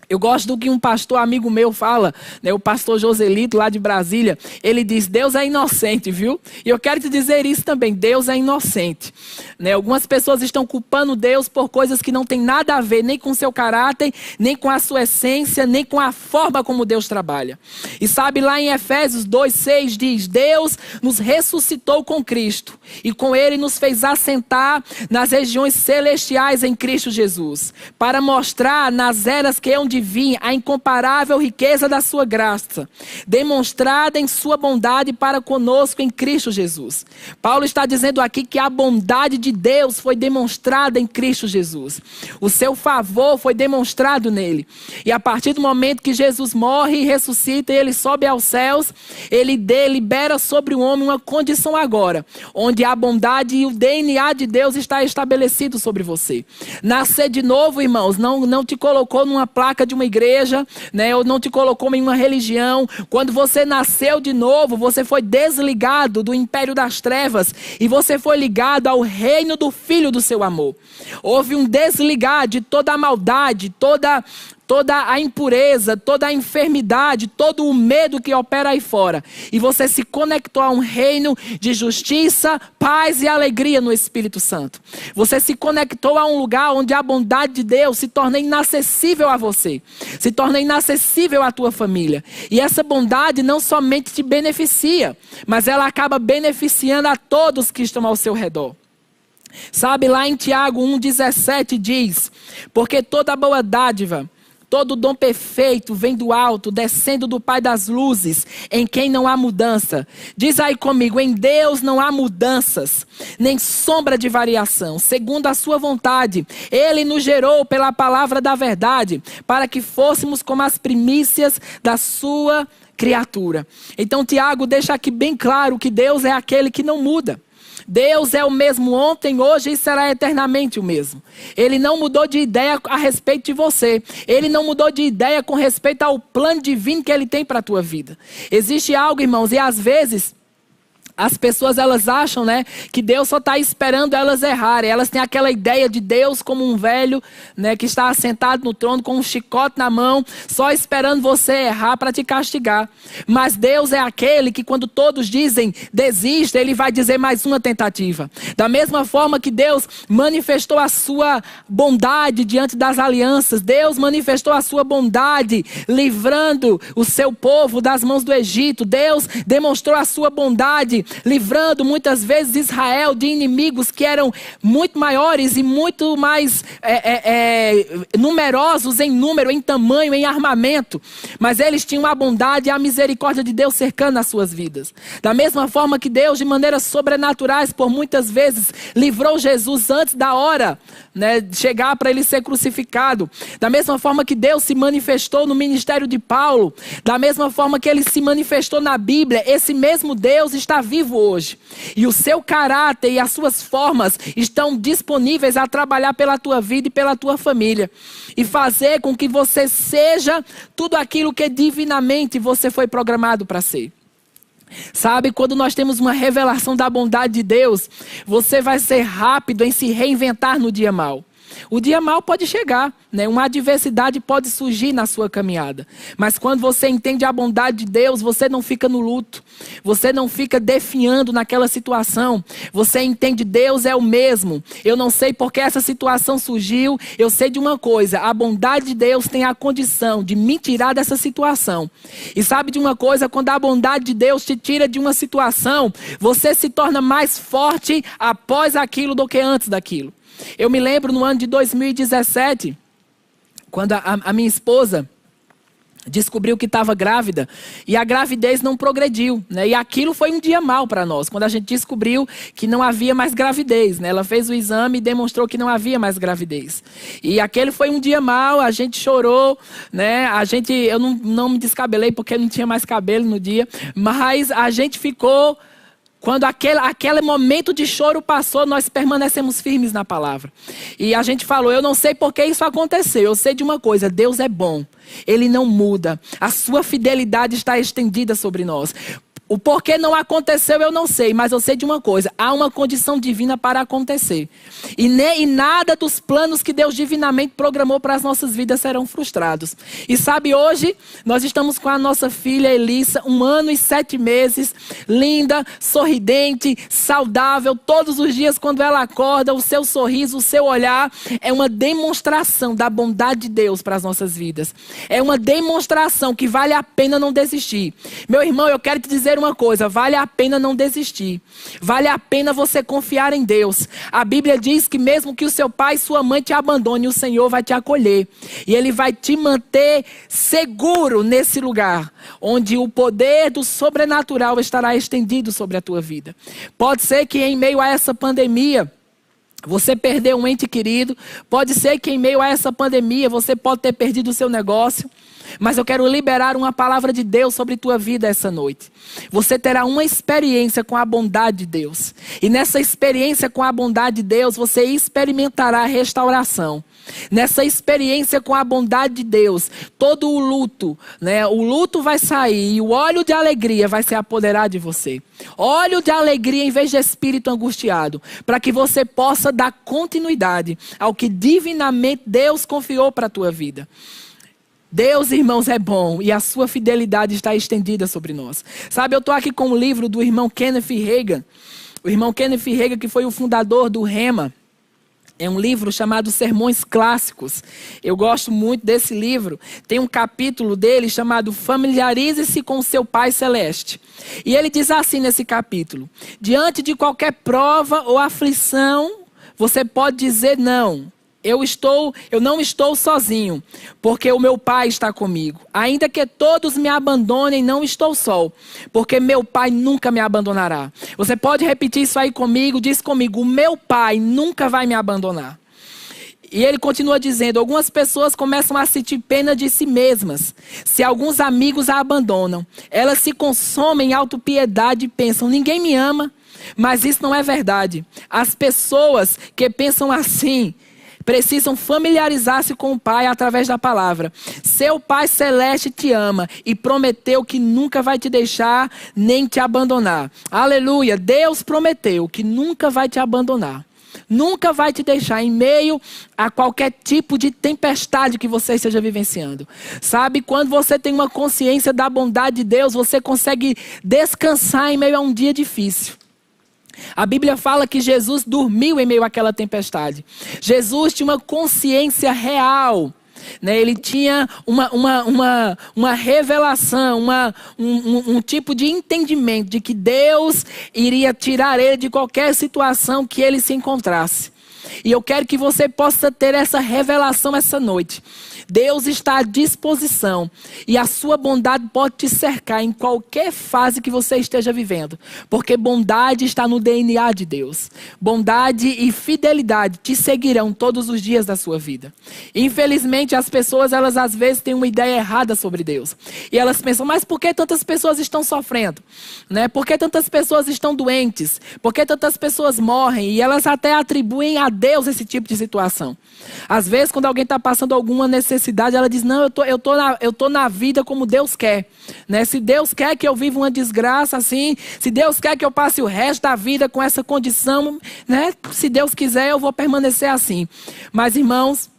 Eu gosto do que um pastor amigo meu fala, né, o pastor Joselito, lá de Brasília. Ele diz, Deus é inocente, viu? E eu quero te dizer isso também, Deus é inocente. Né, algumas pessoas estão culpando Deus por coisas que não tem nada a ver, nem com o seu caráter, nem com a sua essência, nem com a forma como Deus trabalha. E sabe, lá em Efésios 2:6 diz, Deus nos ressuscitou com Cristo, e com Ele nos fez assentar nas regiões celestiais em Cristo Jesus, para mostrar nas eras que hão de vir a incomparável riqueza da sua graça, demonstrada em sua bondade para conosco em Cristo Jesus. Paulo está dizendo aqui que a bondade de Deus foi demonstrada em Cristo Jesus. O seu favor foi demonstrado nele. E a partir do momento que Jesus morre e ressuscita e ele sobe aos céus, ele libera sobre o homem uma condição agora, onde a bondade e o DNA de Deus está estabelecido sobre você. Nascer de novo, irmãos, não te colocou numa placa de uma igreja, né, ou não te colocou em uma religião. Quando você nasceu de novo, você foi desligado do império das trevas e você foi ligado ao reino do Filho do seu amor. Houve um desligar de toda a maldade, toda a impureza, toda a enfermidade, todo o medo que opera aí fora. E você se conectou a um reino de justiça, paz e alegria no Espírito Santo. Você se conectou a um lugar onde a bondade de Deus se torna inacessível a você. Se torna inacessível à tua família. E essa bondade não somente te beneficia, mas ela acaba beneficiando a todos que estão ao seu redor. Sabe, lá em Tiago 1,17 diz, porque toda boa dádiva, todo dom perfeito vem do alto, descendo do Pai das luzes, em quem não há mudança. Diz aí comigo, em Deus não há mudanças, nem sombra de variação. Segundo a sua vontade, Ele nos gerou pela palavra da verdade, para que fôssemos como as primícias da sua criatura. Então Tiago deixa aqui bem claro que Deus é aquele que não muda. Deus é o mesmo ontem, hoje e será eternamente o mesmo. Ele não mudou de ideia a respeito de você. Ele não mudou de ideia com respeito ao plano divino que Ele tem para a tua vida. Existe algo, irmãos, e às vezes as pessoas elas acham, né, que Deus só está esperando elas errarem. Elas têm aquela ideia de Deus como um velho, né, que está assentado no trono com um chicote na mão, só esperando você errar para te castigar. Mas Deus é aquele que quando todos dizem desista, Ele vai dizer mais uma tentativa. Da mesma forma que Deus manifestou a sua bondade diante das alianças, Deus manifestou a sua bondade livrando o seu povo das mãos do Egito. Deus demonstrou a sua bondade livrando muitas vezes Israel de inimigos que eram muito maiores e muito mais numerosos em número, em tamanho, em armamento. Mas eles tinham a bondade e a misericórdia de Deus cercando as suas vidas. Da mesma forma que Deus, de maneiras sobrenaturais, por muitas vezes, livrou Jesus antes da hora, né, chegar para Ele ser crucificado. Da mesma forma que Deus se manifestou no ministério de Paulo, da mesma forma que Ele se manifestou na Bíblia, esse mesmo Deus está vivo hoje. E o seu caráter e as suas formas estão disponíveis a trabalhar pela tua vida e pela tua família. E fazer com que você seja tudo aquilo que divinamente você foi programado para ser. Sabe, quando nós temos uma revelação da bondade de Deus, você vai ser rápido em se reinventar no dia mau. O dia mau pode chegar, né? Uma adversidade pode surgir na sua caminhada. Mas quando você entende a bondade de Deus, você não fica no luto. Você não fica definhando naquela situação. Você entende, Deus é o mesmo. Eu não sei porque essa situação surgiu. Eu sei de uma coisa, a bondade de Deus tem a condição de me tirar dessa situação. E sabe de uma coisa, quando a bondade de Deus te tira de uma situação, você se torna mais forte após aquilo do que antes daquilo. Eu me lembro no ano de 2017, quando a minha esposa descobriu que estava grávida e a gravidez não progrediu, né? E aquilo foi um dia mau para nós, quando a gente descobriu que não havia mais gravidez, né? Ela fez o exame e demonstrou que não havia mais gravidez. E aquele foi um dia mau, a gente chorou, né? Eu não me descabelei porque não tinha mais cabelo no dia, mas a gente ficou... Quando aquele momento de choro passou, nós permanecemos firmes na palavra. E a gente falou, eu não sei por que isso aconteceu. Eu sei de uma coisa, Deus é bom. Ele não muda. A sua fidelidade está estendida sobre nós. O porquê não aconteceu eu não sei, mas eu sei de uma coisa: há uma condição divina para acontecer. E nada dos planos que Deus divinamente programou para as nossas vidas serão frustrados. E sabe, hoje nós estamos com a nossa filha Elissa, 1 ano e 7 meses, linda, sorridente, saudável. Todos os dias quando ela acorda, o seu sorriso, o seu olhar é uma demonstração da bondade de Deus para as nossas vidas. É uma demonstração que vale a pena não desistir. Meu irmão, eu quero te dizer uma coisa: vale a pena não desistir. Vale a pena você confiar em Deus. A Bíblia diz que mesmo que o seu pai e sua mãe te abandonem, o Senhor vai te acolher. E Ele vai te manter seguro nesse lugar, onde o poder do sobrenatural estará estendido sobre a tua vida. Pode ser que em meio a essa pandemia, você perdeu um ente querido. Pode ser que em meio a essa pandemia, você pode ter perdido o seu negócio. Mas eu quero liberar uma palavra de Deus sobre tua vida essa noite. Você terá uma experiência com a bondade de Deus. E nessa experiência com a bondade de Deus, você experimentará restauração. Nessa experiência com a bondade de Deus, todo o luto, o luto vai sair e o óleo de alegria vai se apoderar de você. Óleo de alegria em vez de espírito angustiado, para que você possa dar continuidade ao que divinamente Deus confiou para a tua vida. Deus, irmãos, é bom e a sua fidelidade está estendida sobre nós. Sabe, eu estou aqui com um livro do irmão Kenneth Hagin. O irmão Kenneth Hagin, que foi o fundador do Rema. É um livro chamado Sermões Clássicos. Eu gosto muito desse livro. Tem um capítulo dele chamado Familiarize-se com o seu Pai Celeste. E ele diz assim nesse capítulo: diante de qualquer prova ou aflição, você pode dizer não. Eu não estou sozinho, porque o meu Pai está comigo. Ainda que todos me abandonem, não estou só, porque meu Pai nunca me abandonará. Você pode repetir isso aí comigo? Diz comigo: o meu Pai nunca vai me abandonar. E ele continua dizendo: algumas pessoas começam a sentir pena de si mesmas se alguns amigos a abandonam. Elas se consomem em autopiedade e pensam: ninguém me ama. Mas isso não é verdade. As pessoas que pensam assim precisam familiarizar-se com o Pai através da palavra. Seu Pai Celeste te ama e prometeu que nunca vai te deixar nem te abandonar. Aleluia! Deus prometeu que nunca vai te abandonar. Nunca vai te deixar em meio a qualquer tipo de tempestade que você esteja vivenciando. Sabe, quando você tem uma consciência da bondade de Deus, você consegue descansar em meio a um dia difícil. A Bíblia fala que Jesus dormiu em meio àquela tempestade. Jesus tinha uma consciência real. Ele tinha uma revelação, um tipo de entendimento de que Deus iria tirar ele de qualquer situação que ele se encontrasse. E eu quero que você possa ter essa revelação essa noite. Deus está à disposição e a sua bondade pode te cercar em qualquer fase que você esteja vivendo, porque bondade está no DNA de Deus. Bondade e fidelidade te seguirão todos os dias da sua vida. Infelizmente, as pessoas, elas às vezes têm uma ideia errada sobre Deus. E elas pensam: mas por que tantas pessoas estão sofrendo? Por que tantas pessoas estão doentes? Por que tantas pessoas morrem? E elas até atribuem a Deus esse tipo de situação. Às vezes, quando alguém está passando alguma necessidade, ela diz: não, eu tô na vida como Deus quer. Se Deus quer que eu viva uma desgraça assim, se Deus quer que eu passe o resto da vida com essa condição, se Deus quiser, eu vou permanecer assim. Mas, irmãos,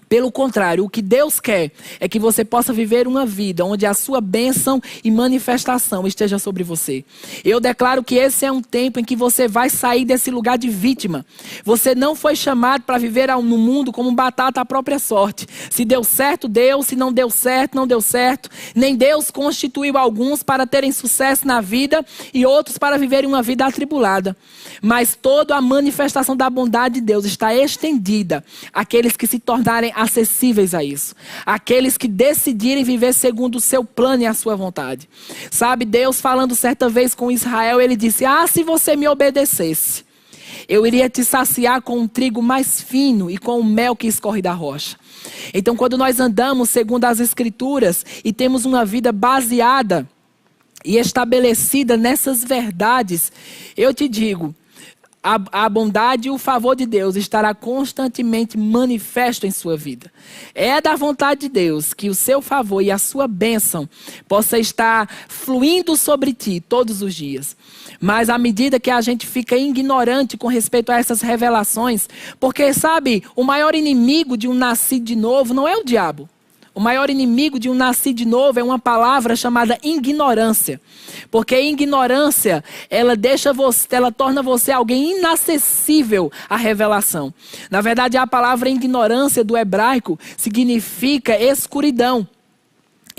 pelo contrário, o que Deus quer é que você possa viver uma vida onde a sua bênção e manifestação esteja sobre você. Eu declaro que esse é um tempo em que você vai sair desse lugar de vítima. Você não foi chamado para viver no mundo como batata à própria sorte. Se deu certo, deu. Se não deu certo, não deu certo. Nem Deus constituiu alguns para terem sucesso na vida e outros para viverem uma vida atribulada. Mas toda a manifestação da bondade de Deus está estendida àqueles que se tornarem acessíveis a isso. Aqueles que decidirem viver segundo o seu plano e a sua vontade. Sabe, Deus falando certa vez com Israel, ele disse: se você me obedecesse, eu iria te saciar com um trigo mais fino e com o mel que escorre da rocha. Então, quando nós andamos segundo as Escrituras e temos uma vida baseada e estabelecida nessas verdades, eu te digo, a bondade e o favor de Deus estará constantemente manifesto em sua vida. É da vontade de Deus que o seu favor e a sua bênção possa estar fluindo sobre ti todos os dias. Mas à medida que a gente fica ignorante com respeito a essas revelações, porque sabe, o maior inimigo de um nascido de novo não é o diabo. O maior inimigo de um nascido de novo é uma palavra chamada ignorância. Porque a ignorância, ela torna você alguém inacessível à revelação. Na verdade, a palavra ignorância do hebraico significa escuridão.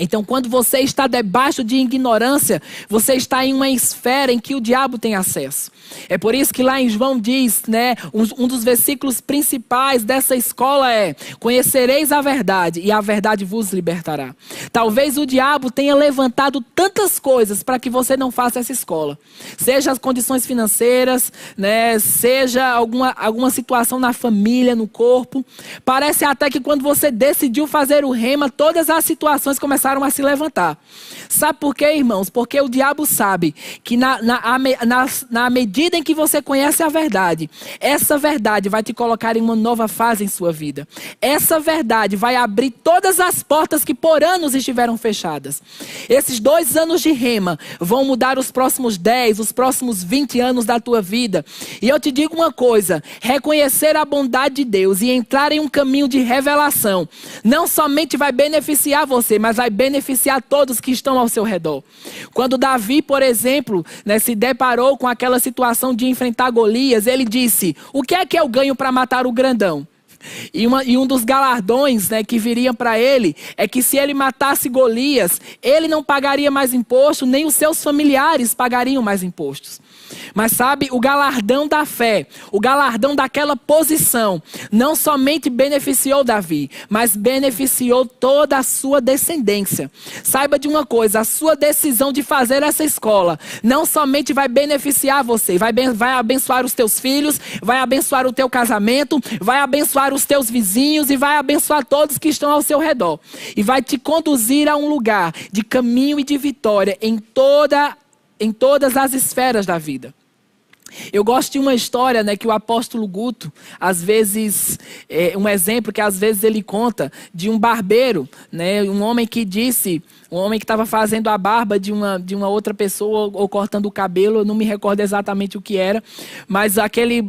Então, quando você está debaixo de ignorância, você está em uma esfera em que o diabo tem acesso. É por isso que lá em João diz, né, um dos versículos principais dessa escola é: conhecereis a verdade e a verdade vos libertará. Talvez o diabo tenha levantado tantas coisas para que você não faça essa escola. Seja as condições financeiras, né, seja alguma situação na família, no corpo. Parece até que quando você decidiu fazer o rema, todas as situações começaram a se levantar. Sabe por quê, irmãos? Porque o diabo sabe que na medida em que você conhece a verdade, essa verdade vai te colocar em uma nova fase em sua vida. Essa verdade vai abrir todas as portas que por anos estiveram fechadas. Esses 2 anos de rema vão mudar os próximos 10, os próximos 20 anos da tua vida. E eu te digo uma coisa: reconhecer a bondade de Deus e entrar em um caminho de revelação não somente vai beneficiar você, mas vai beneficiar todos que estão ao seu redor. Quando Davi, por exemplo, né, se deparou com aquela situação de enfrentar Golias, ele disse: o que é que eu ganho para matar o grandão? E um dos galardões, né, que viriam para ele é que se ele matasse Golias, ele não pagaria mais imposto, nem os seus familiares pagariam mais impostos. Mas sabe, o galardão da fé, o galardão daquela posição, não somente beneficiou Davi, mas beneficiou toda a sua descendência. Saiba de uma coisa: a sua decisão de fazer essa escola não somente vai beneficiar você, vai abençoar os teus filhos, vai abençoar o teu casamento, vai abençoar os teus vizinhos e vai abençoar todos que estão ao seu redor. E vai te conduzir a um lugar de caminho e de vitória em todas as esferas da vida. Eu gosto de uma história, né, que o apóstolo Guto, às vezes, um exemplo que às vezes ele conta, de um barbeiro, né, um homem que estava fazendo a barba de uma outra pessoa ou cortando o cabelo, eu não me recordo exatamente o que era, mas aquele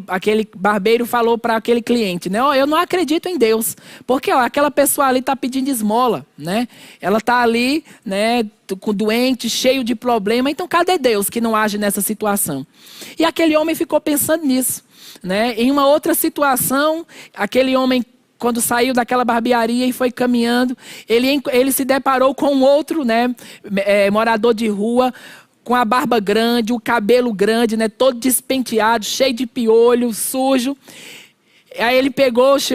barbeiro falou para aquele cliente, né, eu não acredito em Deus, porque aquela pessoa ali está pedindo esmola, né, ela está ali, né, doente, cheio de problema, então cadê Deus que não age nessa situação? E aquele homem ficou pensando nisso, né? Em uma outra situação, aquele homem, quando saiu daquela barbearia e foi caminhando, ele se deparou com um outro, né, morador de rua, com a barba grande, o cabelo grande, né, todo despenteado, cheio de piolho, sujo. Aí ele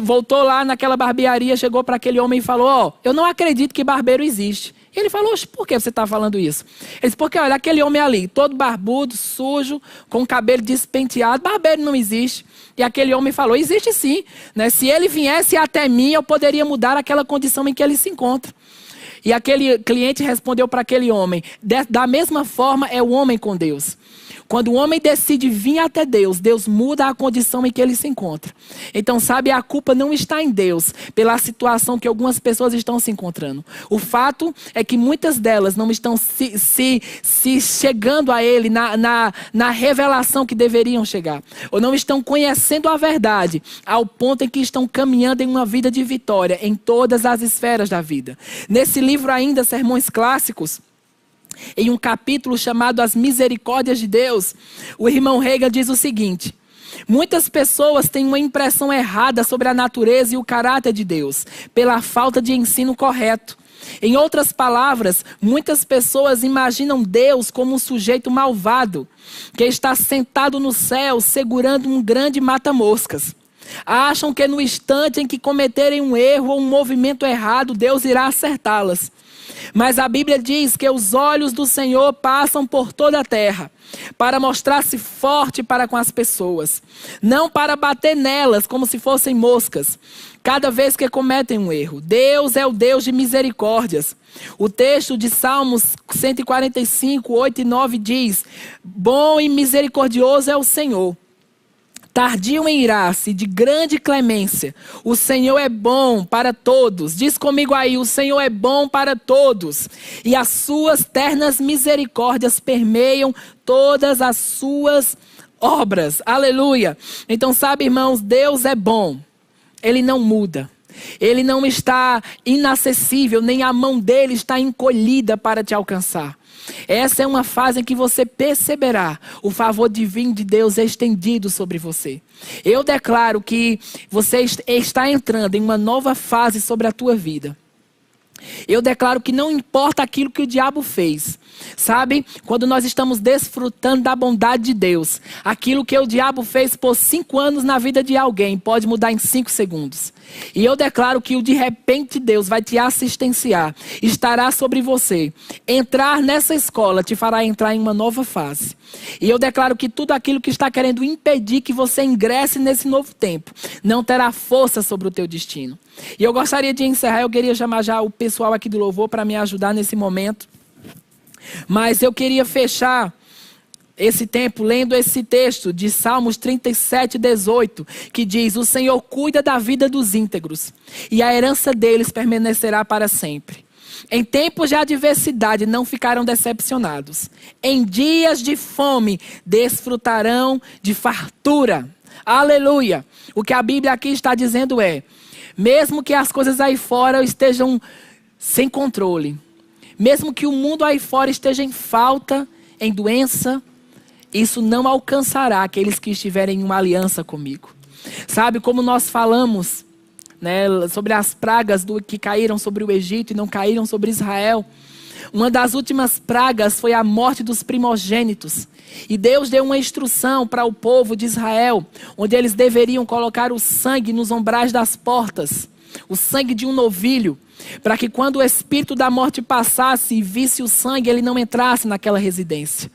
voltou lá naquela barbearia, chegou para aquele homem e falou: eu não acredito que barbeiro existe. E ele falou: por que você está falando isso? Ele disse: porque olha, aquele homem ali, todo barbudo, sujo, com o cabelo despenteado, barbeiro não existe. E aquele homem falou: existe sim, né? Se ele viesse até mim, eu poderia mudar aquela condição em que ele se encontra. E aquele cliente respondeu para aquele homem: da mesma forma é o homem com Deus. Quando o homem decide vir até Deus, Deus muda a condição em que ele se encontra. Então, sabe, a culpa não está em Deus pela situação que algumas pessoas estão se encontrando. O fato é que muitas delas não estão se chegando a Ele na revelação que deveriam chegar. Ou não estão conhecendo a verdade ao ponto em que estão caminhando em uma vida de vitória em todas as esferas da vida. Nesse livro ainda, Sermões Clássicos, em um capítulo chamado As Misericórdias de Deus, o irmão Reagan diz o seguinte: muitas pessoas têm uma impressão errada sobre a natureza e o caráter de Deus, pela falta de ensino correto. Em outras palavras, muitas pessoas imaginam Deus como um sujeito malvado, que está sentado no céu segurando um grande mata-moscas. Acham que no instante em que cometerem um erro ou um movimento errado, Deus irá acertá-las. Mas a Bíblia diz que os olhos do Senhor passam por toda a terra, para mostrar-se forte para com as pessoas, não para bater nelas como se fossem moscas, cada vez que cometem um erro. Deus é o Deus de misericórdias. O texto de Salmos 145, 8 e 9 diz: bom e misericordioso é o Senhor, tardio em irar-se, de grande clemência. O Senhor é bom para todos. Diz comigo aí, o Senhor é bom para todos. E as suas ternas misericórdias permeiam todas as suas obras. Aleluia. Então sabe, irmãos, Deus é bom. Ele não muda. Ele não está inacessível, nem a mão dele está encolhida para te alcançar. Essa é uma fase em que você perceberá o favor divino de Deus estendido sobre você. Eu declaro que você está entrando em uma nova fase sobre a tua vida. Eu declaro que não importa aquilo que o diabo fez. Sabe, quando nós estamos desfrutando da bondade de Deus, aquilo que o diabo fez por 5 anos na vida de alguém pode mudar em 5 segundos. E eu declaro que o de repente Deus vai te assistenciar, estará sobre você. Entrar nessa escola te fará entrar em uma nova fase. E eu declaro que tudo aquilo que está querendo impedir que você ingresse nesse novo tempo, não terá força sobre o teu destino. E eu gostaria de encerrar, eu queria chamar já o pessoal aqui do louvor para me ajudar nesse momento. Mas eu queria fechar esse tempo lendo esse texto de Salmos 37, 18, que diz: o Senhor cuida da vida dos íntegros, e a herança deles permanecerá para sempre. Em tempos de adversidade não ficarão decepcionados. Em dias de fome desfrutarão de fartura. Aleluia! O que a Bíblia aqui está dizendo é: mesmo que as coisas aí fora estejam sem controle, mesmo que o mundo aí fora esteja em falta, em doença, isso não alcançará aqueles que estiverem em uma aliança comigo. Sabe, como nós falamos, né, sobre as pragas que caíram sobre o Egito e não caíram sobre Israel. Uma das últimas pragas foi a morte dos primogênitos. E Deus deu uma instrução para o povo de Israel, onde eles deveriam colocar o sangue nos umbrais das portas, o sangue de um novilho, para que quando o espírito da morte passasse e visse o sangue, ele não entrasse naquela residência.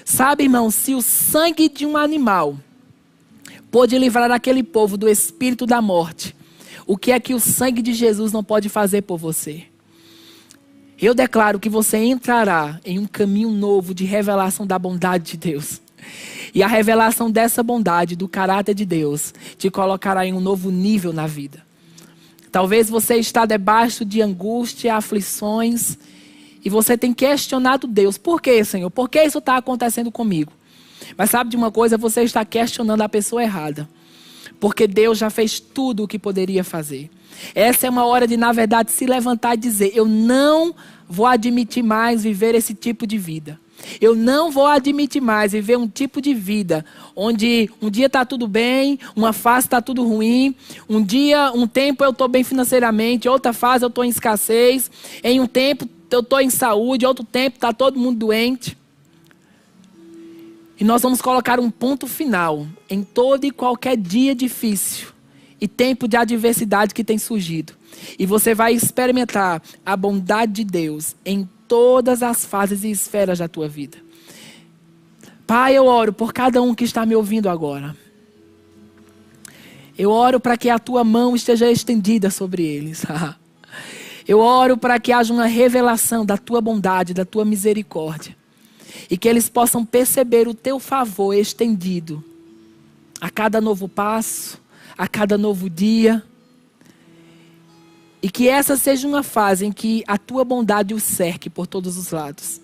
Sabe, irmão, se o sangue de um animal pôde livrar aquele povo do espírito da morte, o que é que o sangue de Jesus não pode fazer por você? Eu declaro que você entrará em um caminho novo de revelação da bondade de Deus. E a revelação dessa bondade, do caráter de Deus, te colocará em um novo nível na vida. Talvez você está debaixo de angústia, aflições, e você tem questionado Deus. Por que, Senhor? Por que isso está acontecendo comigo? Mas sabe de uma coisa? Você está questionando a pessoa errada. Porque Deus já fez tudo o que poderia fazer. Essa é uma hora de, na verdade, se levantar e dizer: eu não vou admitir mais viver esse tipo de vida. Eu não vou admitir mais viver um tipo de vida onde um dia está tudo bem, uma fase está tudo ruim, um tempo eu estou bem financeiramente, outra fase eu estou em escassez, em um tempo eu estou em saúde, outro tempo está todo mundo doente. E nós vamos colocar um ponto final em todo e qualquer dia difícil e tempo de adversidade que tem surgido. E você vai experimentar a bondade de Deus em todas as fases e esferas da tua vida. Pai, eu oro por cada um que está me ouvindo agora. Eu oro para que a tua mão esteja estendida sobre eles. Eu oro para que haja uma revelação da tua bondade, da tua misericórdia. E que eles possam perceber o teu favor estendido a cada novo passo, a cada novo dia. E que essa seja uma fase em que a tua bondade os cerque por todos os lados.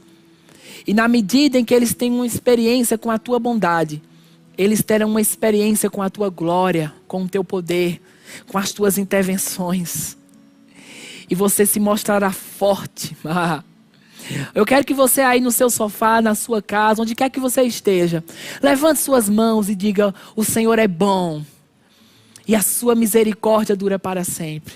E na medida em que eles têm uma experiência com a tua bondade, eles terão uma experiência com a tua glória, com o teu poder, com as tuas intervenções. E você se mostrará forte. Eu quero que você aí no seu sofá, na sua casa, onde quer que você esteja, levante suas mãos e diga: o Senhor é bom e a sua misericórdia dura para sempre.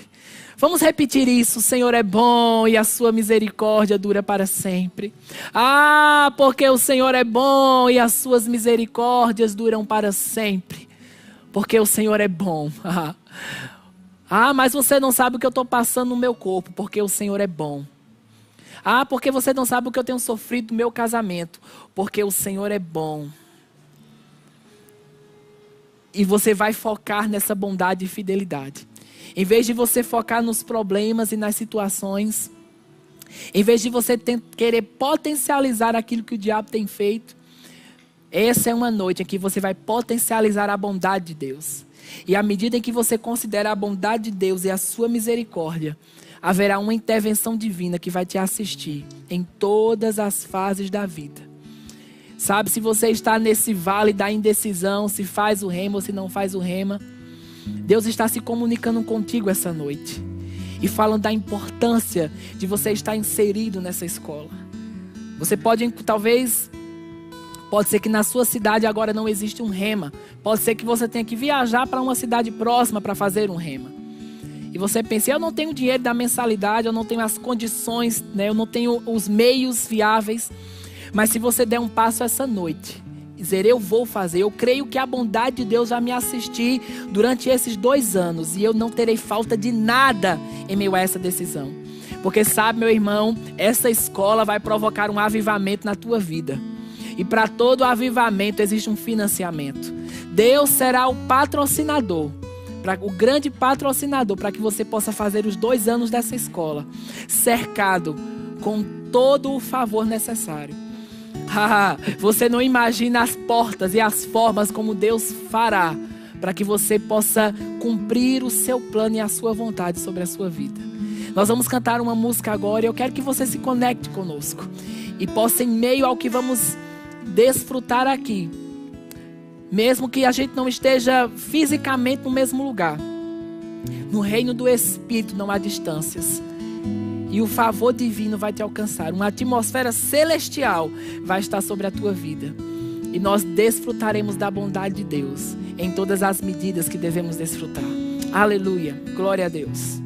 Vamos repetir isso: o Senhor é bom e a sua misericórdia dura para sempre. Ah, porque o Senhor é bom e as suas misericórdias duram para sempre. Porque o Senhor é bom. Ah, mas você não sabe o que eu estou passando no meu corpo, porque o Senhor é bom. Ah, porque você não sabe o que eu tenho sofrido no meu casamento, porque o Senhor é bom. E você vai focar nessa bondade e fidelidade. Em vez de você focar nos problemas e nas situações, em vez de você querer potencializar aquilo que o diabo tem feito, Essa é uma noite em que você vai potencializar a bondade de Deus. E à medida em que você considera a bondade de Deus e a sua misericórdia, haverá uma intervenção divina que vai te assistir em todas as fases da vida. Sabe, se você está nesse vale da indecisão, se faz o rema ou se não faz o rema, Deus está se comunicando contigo essa noite e falando da importância de você estar inserido nessa escola. Você pode ser que na sua cidade agora não existe um rema. Pode ser que você tenha que viajar para uma cidade próxima para fazer um rema. E você pensa, eu não tenho dinheiro da mensalidade, eu não tenho as condições, né? Eu não tenho os meios viáveis. Mas se você der um passo essa noite, dizer, eu vou fazer, eu creio que a bondade de Deus vai me assistir durante esses 2 anos. E eu não terei falta de nada em meio a essa decisão. Porque sabe, meu irmão, essa escola vai provocar um avivamento na tua vida. E para todo avivamento existe um financiamento. Deus será o patrocinador, o grande patrocinador, para que você possa fazer os 2 anos dessa escola, cercado com todo o favor necessário. Você não imagina as portas e as formas como Deus fará para que você possa cumprir o seu plano e a sua vontade sobre a sua vida. Nós vamos cantar uma música agora e eu quero que você se conecte conosco e possa, em meio ao que vamos desfrutar aqui, mesmo que a gente não esteja fisicamente no mesmo lugar, no reino do Espírito não há distâncias. E o favor divino vai te alcançar. Uma atmosfera celestial vai estar sobre a tua vida. E nós desfrutaremos da bondade de Deus em todas as medidas que devemos desfrutar. Aleluia. Glória a Deus.